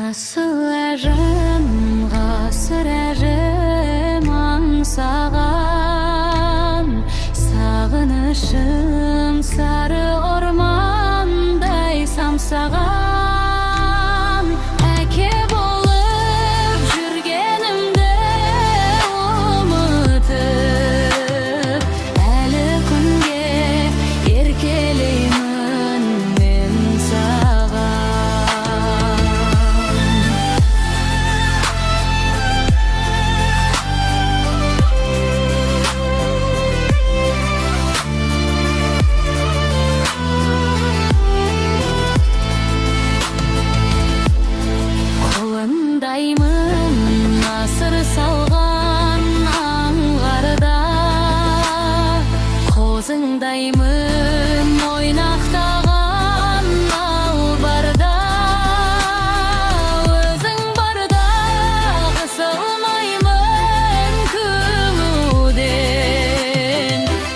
Asırlarım ansağan, sağınışım sarı ormanday samsağan. Eke bolup жүргенimde unutup, әлі күнге еркелеймін мен саған. Қолындаймын асыр салған аңғарда, қозыңдаймын ойнақтаған албарда. Өзің барда қысылмаймын күлуден,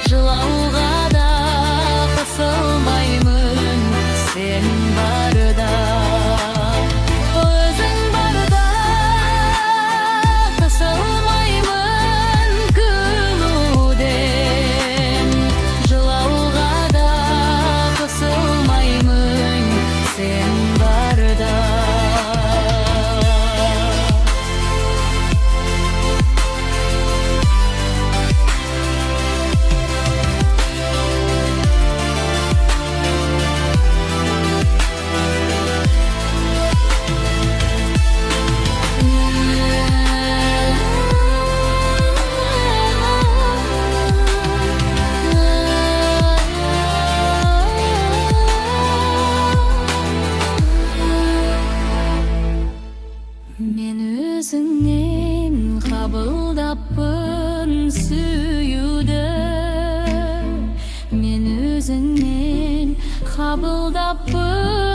жылауға да қысылмаймын сен барда. Мен өзіңнен қабылдаппын сүюді, мен өзіңнен қабылдаппын